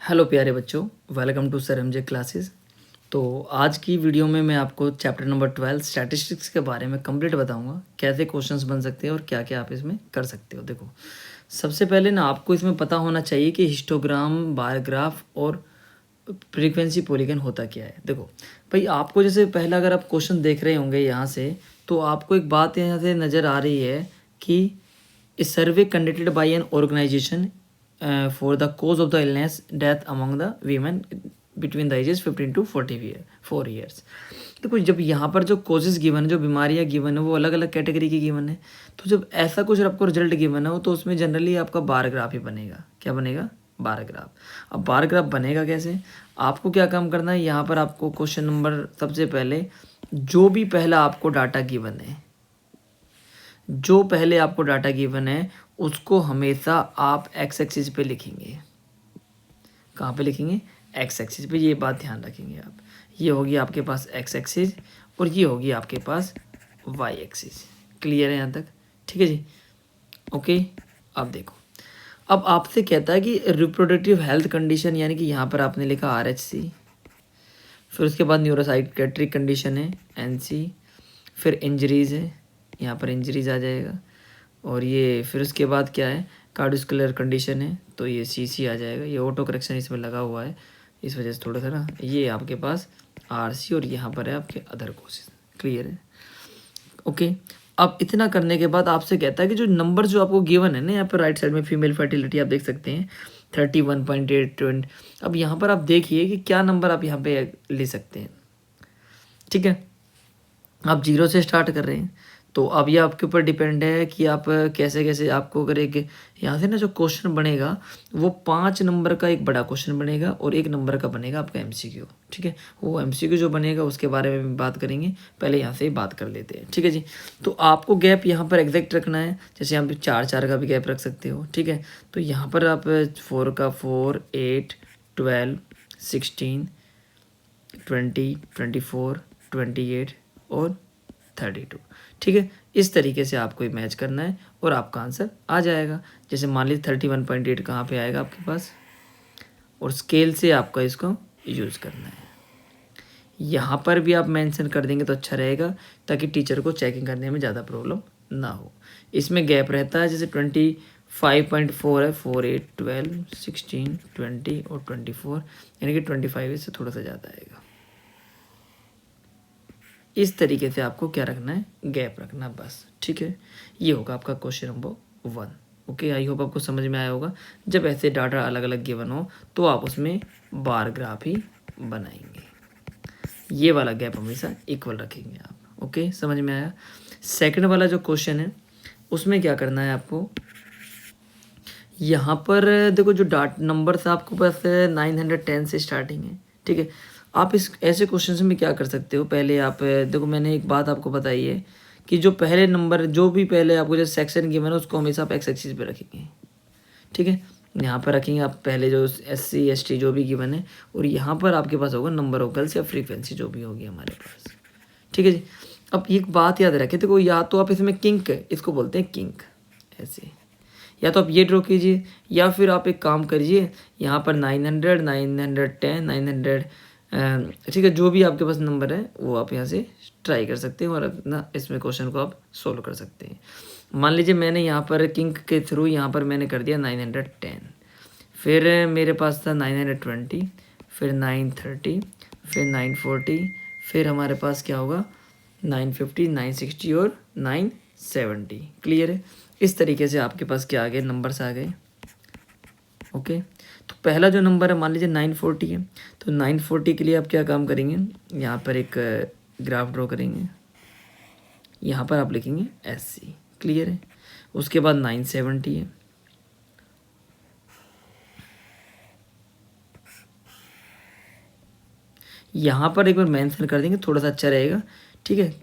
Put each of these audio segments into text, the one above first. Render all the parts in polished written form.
Hello प्यारे बच्चों, welcome to sir MJ classes. तो आज की वीडियो में मैं आपको चैप्टर नंबर 12 स्टैटिस्टिक्स के बारे में कंप्लीट बताऊंगा, कैसे क्वेश्चंस बन सकते हैं और क्या क्या आप इसमें कर सकते हो। देखो, सबसे पहले ना आपको इसमें पता होना चाहिए कि हिस्टोग्राम, बार ग्राफ और फ्रीक्वेंसी पॉलीगन होता क्या है। देखो भाई, आपको जैसे पहला अगर आप क्वेश्चन देख रहे होंगे यहाँ से, तो आपको एक बात यहाँ से नज़र आ रही है कि A survey conducted by an organization for the cause of the illness death among the women between the ages 15 to 4 years। देखो, जब यहाँ पर जो causes गिवन है, जो बीमारियाँ गिवन है, वो अलग अलग कैटेगरी की गिवन है। तो जब ऐसा कुछ आपको रिजल्ट गिवन हो तो उसमें जनरली आपका बार ग्राफ ही बनेगा। क्या बनेगा? Bar graph. अब बार ग्राफ बनेगा कैसे? आपको क्या काम करना है, यहाँ पर आपको क्वेश्चन नंबर सबसे पहले जो भी पहला आपको डाटा गिवन है, जो पहले आपको डाटा गिवन है उसको हमेशा आप एक्स एक्सिस पे लिखेंगे। कहाँ पे लिखेंगे? एक्स एक्सिस पे। ये बात ध्यान रखेंगे आप। ये होगी आपके पास एक्स एक्सिस और ये होगी आपके पास वाई एक्सिस। क्लियर है यहाँ तक? ठीक है जी, ओके। अब देखो, अब आपसे कहता है कि रिप्रोडक्टिव हेल्थ कंडीशन, यानी कि यहाँ पर आपने लिखा RH, फिर उसके बाद न्यूरोसाइकेट्रिक कंडीशन है NC, फिर इंजरीज है, यहाँ पर इंजरीज आ जाएगा, और ये फिर उसके बाद क्या है, कार्डियोस्कुलर कंडीशन है, तो ये CC आ जाएगा। ये ऑटो करेक्शन इसमें लगा हुआ है, इस वजह से थोड़ा सा ना ये आपके पास RC, और यहाँ पर है आपके अदर कोर्सेज। क्लियर है? ओके। अब इतना करने के बाद आपसे कहता है कि जो नंबर जो आपको गिवन है ना, यहाँ पर राइट साइड में फीमेल फर्टिलिटी आप देख सकते हैं 31.820। अब यहाँ पर आप देखिए कि क्या नंबर आप यहाँ पे ले सकते हैं। ठीक है, आप 0 से स्टार्ट कर रहे हैं, तो अब ये आपके ऊपर डिपेंड है कि आप कैसे कैसे आपको अगर एक यहाँ से ना जो क्वेश्चन बनेगा वो 5 नंबर का एक बड़ा क्वेश्चन बनेगा और 1 नंबर का बनेगा आपका MCQ। ठीक है, वो MCQ जो बनेगा उसके बारे में भी बात करेंगे, पहले यहाँ से ही बात कर लेते हैं। ठीक है जी, तो आपको गैप यहाँ पर एग्जैक्ट रखना है। जैसे यहाँ पे 4 का भी गैप रख सकते हो। ठीक है, तो यहाँ पर आप 4 का 4, 8, 12, 16, 20, 24, 28 और 32। ठीक है, इस तरीके से आपको मैच करना है और आपका आंसर आ जाएगा। जैसे मान लीजिए 31.8 कहाँ पे आएगा आपके पास, और स्केल से आपका इसको यूज़ करना है। यहाँ पर भी आप मेंशन कर देंगे तो अच्छा रहेगा, ताकि टीचर को चेकिंग करने में ज़्यादा प्रॉब्लम ना हो। इसमें गैप रहता है, जैसे 25.4 है, 4, 8, 12, 16, 20 और 24, यानी कि 25 इससे थोड़ा सा ज़्यादा आएगा। इस तरीके से आपको क्या रखना है, गैप रखना बस। ठीक है, ये होगा आपका question number 1। Okay, I hope आपको समझ में आया होगा। जब ऐसे डाटा अलग अलग गिवन हो तो आप उसमें बार ग्राफ ही बनाएंगे। ये वाला गैप हमेशा इक्वल रखेंगे आप। ओके, समझ में आया? सेकंड वाला जो क्वेश्चन है उसमें क्या करना है आपको, यहाँ पर देखो जो नंबर्स आपको पास 910 से स्टार्टिंग है। ठीक है, आप इस ऐसे क्वेश्चंस में क्या कर सकते हो, पहले आप देखो, मैंने एक बात आपको बताई है कि जो पहले नंबर, जो भी पहले आपको जो सेक्शन गिवन है उसको हमेशा आप एक्स एक्सिस पे रखेंगे। ठीक है, यहाँ पर रखेंगे आप पहले जो SC ST जो भी गिवन है, और यहाँ पर आपके पास होगा नंबर ऑफ गर्ल्स या फ्रीक्वेंसी जो भी होगी हमारे पास। ठीक है जी, अब एक बात याद रखें, देखो या तो आप इसमें किंक, इसको बोलते हैं किंक, ऐसे, या तो आप ये ड्रॉ कीजिए, या फिर आप एक काम करिए, यहाँ पर 900, 910, 900, ठीक है, जो भी आपके पास नंबर है वो आप यहाँ से ट्राई कर सकते हैं और अपना इसमें क्वेश्चन को आप सोल्व कर सकते हैं। मान लीजिए मैंने यहाँ पर किंग के थ्रू यहाँ पर मैंने कर दिया 910, फिर मेरे पास था 920, फिर 930, फिर 940, फिर हमारे पास क्या होगा 950, 960 और 970। क्लियर है? इस तरीके से आपके पास क्या आ गए, नंबर्स आ गए। ओके, तो पहला जो नंबर है मान लीजिए 940 है, तो 940 के लिए आप क्या काम करेंगे, यहाँ पर एक ग्राफ ड्रॉ करेंगे, यहाँ पर आप लिखेंगे SC। क्लियर है? उसके बाद 970 है, यहाँ पर एक बार मेंशन कर देंगे, थोड़ा सा अच्छा रहेगा। ठीक है,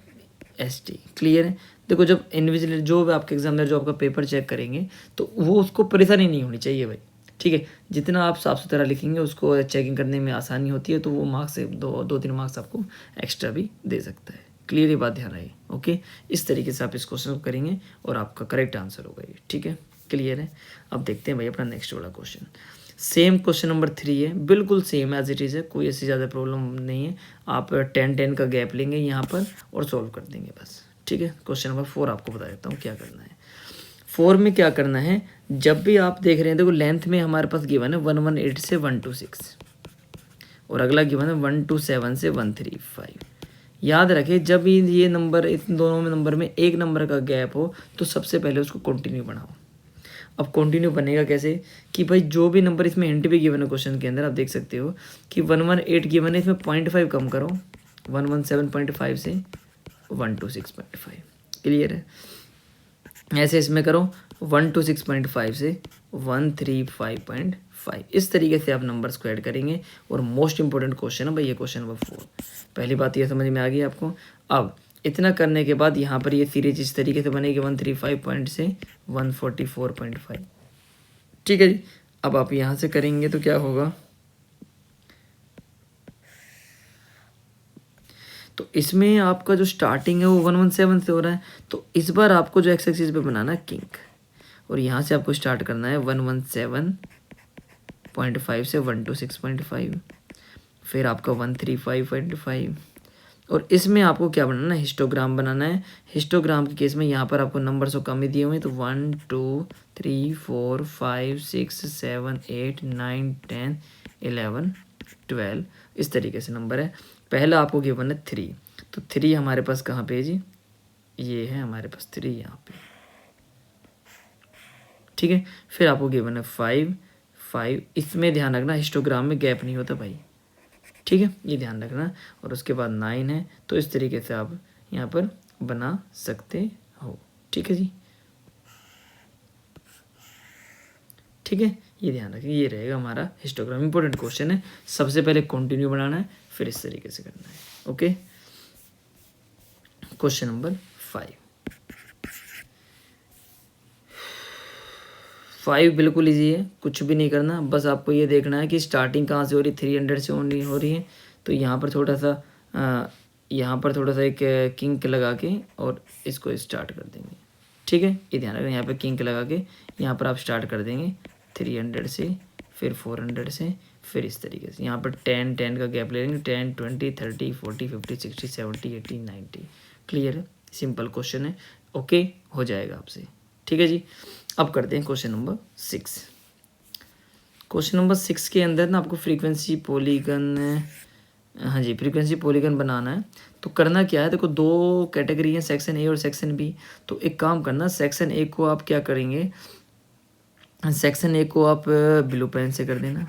ST। क्लियर है? देखो, जब इन्विजिलेटर जो आपके एग्जामिनर जो आपका पेपर चेक करेंगे तो वो उसको परेशानी नहीं होनी चाहिए भाई। ठीक है, जितना आप साफ सुथरा लिखेंगे उसको चेकिंग करने में आसानी होती है, तो वो मार्क्स से 2-3 मार्क्स आपको एक्स्ट्रा भी दे सकता है। क्लियर, ये बात ध्यान रहे। ओके, इस तरीके से आप इस क्वेश्चन को करेंगे और आपका करेक्ट आंसर होगा ये। ठीक है, क्लियर है? अब देखते हैं भाई अपना नेक्स्ट वाला क्वेश्चन। सेम क्वेश्चन नंबर 3 है, बिल्कुल सेम एज इट इज़ है, कोई ऐसी ज़्यादा प्रॉब्लम नहीं है। आप 10 का गैप लेंगे यहाँ पर और सॉल्व कर देंगे बस, ठीक है। क्वेश्चन नंबर 4 आपको बता देता हूँ क्या करना है। 4 में क्या करना है, जब भी आप देख रहे हैं, देखो लेंथ में हमारे पास गिवन है 118 से 126 और अगला गिवन है 127 से 135। याद रखें, जब ये नंबर, इन दोनों में नंबर में एक नंबर का गैप हो तो सबसे पहले उसको कंटिन्यू बनाओ। अब कंटिन्यू बनेगा कैसे कि भाई जो भी नंबर, इसमें हिंट भी गिवन है क्वेश्चन के अंदर, आप देख सकते हो कि 118 गिवन है, इसमें 0.5 कम करो, 117.5 से 126.5, क्लियर है। ऐसे इसमें करो 126.5 से 135.5, इस तरीके से आप नंबर्स को ऐड करेंगे। और मोस्ट इंपॉर्टेंट क्वेश्चन है भाई ये क्वेश्चन नंबर 4। पहली बात ये समझ में आ गई आपको। अब इतना करने के बाद यहाँ पर ये सीरीज इस तरीके से बनेगी 135 पॉइंट से 144.5, ठीक है जी। अब आप यहाँ से करेंगे तो क्या होगा, तो इसमें आपका जो स्टार्टिंग है वो 117 से हो रहा है, तो इस बार आपको जो एक्स एक्सिस पे बनाना है किंग, और यहाँ से आपको स्टार्ट करना है 117.5 से 126.5, फिर आपका 135.5, और इसमें आपको क्या बनाना है, हिस्टोग्राम बनाना है। हिस्टोग्राम के केस में यहाँ पर आपको नंबर तो कम ही दिए हुए हैं, तो 1 2 3 4 5 6 7 8 9 10 11 12 इस तरीके से नंबर है। पहला आपको गिवन है 3, तो 3 हमारे पास कहाँ पे है जी, ये है हमारे पास 3 यहाँ पे, ठीक है। फिर आपको गिवन है 5, इसमें ध्यान रखना हिस्टोग्राम में गैप नहीं होता भाई, ठीक है, ये ध्यान रखना। और उसके बाद 9 है, तो इस तरीके से आप यहाँ पर बना सकते हो, ठीक है जी, ठीक है। ये ध्यान रखिए, ये रहेगा हमारा हिस्टोग्राम। इंपॉर्टेंट क्वेश्चन है, सबसे पहले कंटिन्यू बनाना है, फिर इस तरीके से करना है, ओके। क्वेश्चन नंबर 5 बिल्कुल इजी है, कुछ भी नहीं करना, बस आपको ये देखना है कि स्टार्टिंग कहाँ से हो रही है, 300 से हो रही है, तो यहाँ पर थोड़ा सा एक किंक लगा के और इसको स्टार्ट कर देंगे, ठीक है। ये ध्यान रखना, यहाँ पे किंक लगा के यहाँ पर आप स्टार्ट कर देंगे 300 से, फिर 400 से, फिर इस तरीके से यहाँ पर 10 का गैप ले लेंगे, 10 20 30 40 50 60 70 80 90, क्लियर है। सिंपल क्वेश्चन है, ओके, हो जाएगा आपसे, ठीक है जी। अब करते हैं क्वेश्चन नंबर 6। क्वेश्चन नंबर 6 के अंदर ना आपको फ्रीक्वेंसी पॉलीगन, हाँ जी, फ्रीक्वेंसी पॉलीगन बनाना है। तो करना क्या है, देखो 2 कैटेगरी हैं, सेक्शन ए और सेक्शन बी। तो एक काम करना, सेक्शन ए को आप क्या करेंगे, सेक्शन ए को आप ब्लू पेन से कर देना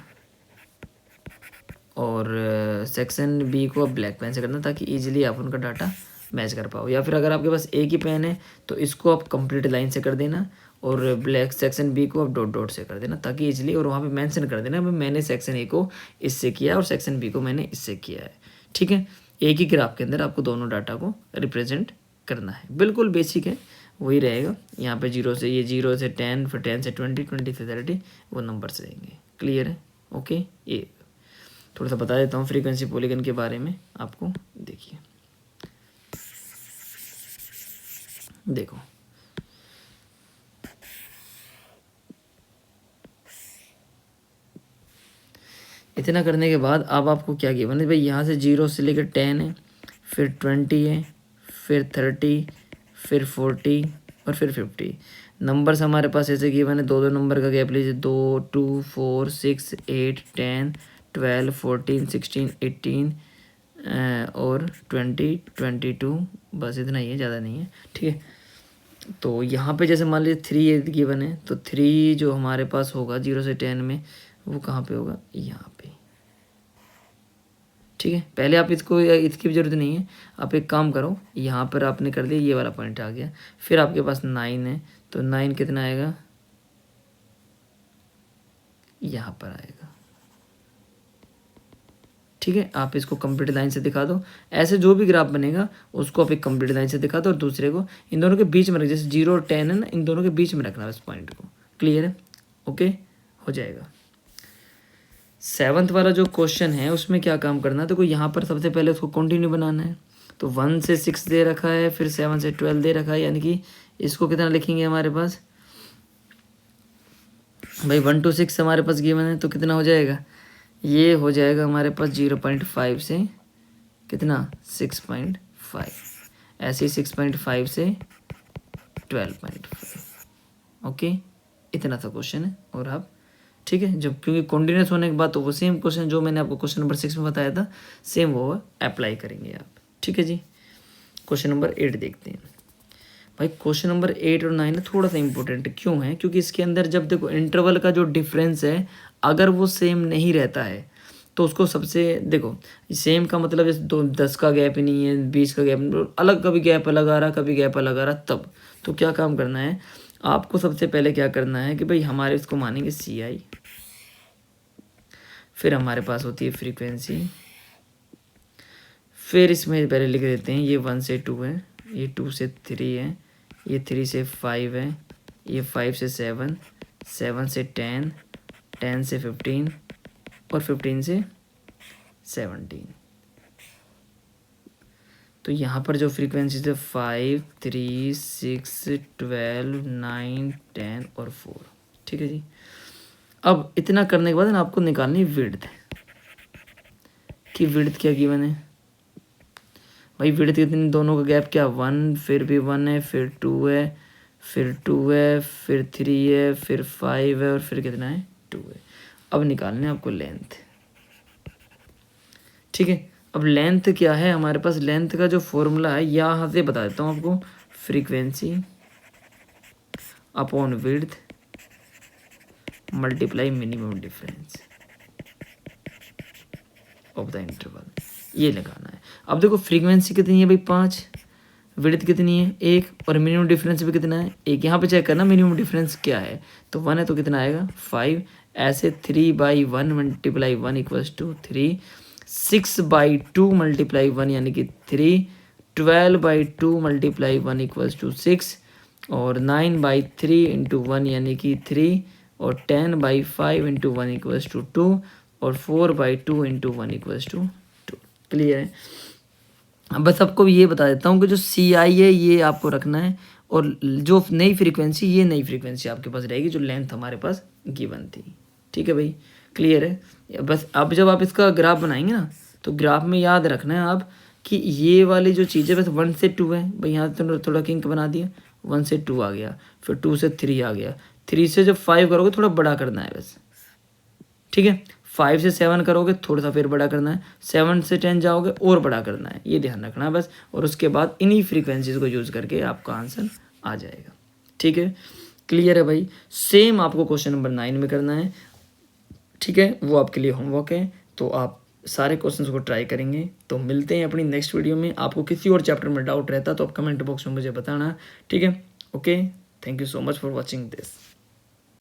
और सेक्शन बी को आप ब्लैक पेन से करना, ताकि इजीली आप उनका डाटा मैच कर पाओ। या फिर अगर आपके पास एक ही पेन है तो इसको आप कंप्लीट लाइन से कर देना और ब्लैक सेक्शन बी को आप डॉट डॉट से कर देना, ताकि इजीली, और वहाँ पे मेंशन कर देना मैंने सेक्शन ए को इससे किया और सेक्शन बी को मैंने इससे किया है, ठीक है। एक ही ग्राफ के अंदर आपको दोनों डाटा को रिप्रेजेंट करना है, बिल्कुल बेसिक है, वही रहेगा। यहाँ पे 0 से 10, फिर 10 से 20, 20 से 30, वो नंबर्स रहेंगे, क्लियर है, ओके। ये थोड़ा सा बता देता हूँ फ्रीक्वेंसी पॉलीगन के बारे में आपको, देखिए, देखो इतना करने के बाद अब आपको क्या गिवन है भाई, यहाँ से 0 से लेकर 10 है, फिर 20 है, फिर 30, फिर 40 और फिर 50। नंबर्स हमारे पास ऐसे गिवन है, 2 नंबर का गैप लीजिए, 2 2 4 6 8 10 12 14 16 18 और 20 22, बस इतना ही है, ज़्यादा नहीं है, ठीक है। तो यहाँ पे जैसे मान लीजिए 3 गिवन है, तो 3 जो हमारे पास होगा 0 से 10 में, वो कहाँ पे होगा, यहाँ पे, ठीक है। पहले आप इसकी भी ज़रूरत नहीं है, आप एक काम करो, यहाँ पर आपने कर दिया, ये वाला पॉइंट आ गया, फिर आपके पास 9 है, तो 9 कितना आएगा, यहाँ पर आएगा, ठीक है। आप इसको कंप्लीट लाइन से दिखा दो, ऐसे जो भी ग्राफ बनेगा उसको आप एक कंप्लीट लाइन से दिखा दो और दूसरे को इन दोनों के बीच में रख, जैसे 0 और 10 है ना, इन दोनों के बीच में रखना इस पॉइंट को, क्लियर है, ओके, हो जाएगा। 7th वाला जो क्वेश्चन है उसमें क्या काम करना है, तो यहाँ पर सबसे पहले उसको कंटिन्यू बनाना है। तो 1 से 6 दे रखा है, फिर 7 से 12 दे रखा है, यानी कि इसको कितना लिखेंगे हमारे पास, भाई 1 to 6 हमारे पास गिवन है, तो कितना हो जाएगा, ये हो जाएगा हमारे पास 0.5 से कितना 6.5, ऐसे ही 6.5 से 12.5। ओके, इतना सा क्वेश्चन है। और आप ठीक है, जब क्योंकि कॉन्टिन्यूस होने के बाद तो वो सेम क्वेश्चन जो मैंने आपको क्वेश्चन नंबर 6 में बताया था सेम वो अप्लाई करेंगे आप। ठीक है जी, क्वेश्चन नंबर 8 देखते हैं। भाई क्वेश्चन नंबर 8 और 9 थोड़ा सा इंपॉर्टेंट क्यों है, क्योंकि इसके अंदर जब देखो इंटरवल का जो डिफरेंस है अगर वो सेम नहीं रहता है तो उसको सबसे देखो सेम का मतलब जैसे 10 का गैप ही नहीं है, 20 का गैप अलग, कभी गैप अलग आ रहा कभी गैप अलग आ रहा, तब तो क्या काम करना है आपको, सबसे पहले क्या करना है कि भाई हमारे इसको मानेंगे CI, फिर हमारे पास होती है फ्रीक्वेंसी, फिर इसमें पहले लिख देते हैं ये 1 से 2 है, ये 2 से 3 है, ये 3 से 5 है, ये 5 से 7, 7 से 10, 10 से 15 और 15 से 17। तो यहाँ पर जो फ्रीक्वेंसी है 5, 3, 6, 12, 9, 10 और 4। ठीक है जी, अब इतना करने के बाद ना आपको निकालनी विड्थ कि विड्थ क्या गिवन है। भाई विड्थ कितनी, दोनों का गैप क्या 1, फिर भी 1 है, फिर 2 है, फिर 2 है, फिर 3 है, फिर 5 है और फिर कितना है 2 है। अब निकालने आपको लेंथ। ठीक है, अब लेंथ क्या है हमारे पास, लेंथ का जो फॉर्मूला है यहाँ से बता देता हूँ आपको, frequency upon width multiply minimum difference of the interval, ये लगाना है। अब देखो फ्रीक्वेंसी कितनी है भाई 5, विड्थ कितनी है 1 और मिनिमम डिफरेंस भी कितना है 1। यहाँ पे चेक करना मिनिमम डिफरेंस क्या है, तो 1 है तो कितना आएगा 5, ऐसे 3/1 मल्टीप्लाई 1 इक्वल्स टू 3, 6/2 मल्टीप्लाई 1 यानी कि 3, 12/2 मल्टीप्लाई 1 इक्वल्स टू 6 और 9/3 इंटू 1 यानी कि 3 और 10/5 इंटू 1 इक्वल्स टू 2 और 4/2 इंटू 1 इक्वल्स टू 2। क्लियर है। अब बस आपको ये बता देता हूँ कि जो CI है ये आपको रखना है और जो नई फ्रीक्वेंसी ये नई फ्रीक्वेंसी आपके पास रहेगी जो लेंथ हमारे पास गिवन थी। ठीक है भाई, क्लियर है। बस अब जब आप इसका ग्राफ बनाएंगे ना तो ग्राफ में याद रखना है आप कि ये वाली जो चीज़ है बस 1 से 2 है, भाई यहाँ तो थोड़ा किंक बना दिया, 1 से 2 आ गया, फिर 2 से 3 आ गया, 3 से जब 5 करोगे थोड़ा बड़ा करना है बस। ठीक है, 5 से 7 करोगे थोड़ा सा फिर बड़ा करना है, 7 से 10 जाओगे और बड़ा करना है, ये ध्यान रखना है बस। और उसके बाद इन्हीं फ्रीक्वेंसीज को यूज़ करके आपका आंसर आ जाएगा। ठीक है, क्लियर है भाई। सेम आपको क्वेश्चन नंबर 9 में करना है। ठीक है, वो आपके लिए होमवर्क है, तो आप सारे क्वेश्चंस को ट्राई करेंगे। तो मिलते हैं अपनी नेक्स्ट वीडियो में। आपको किसी और चैप्टर में डाउट रहता तो आप कमेंट बॉक्स में मुझे बताना। ठीक है, okay, thank you so much for watching this.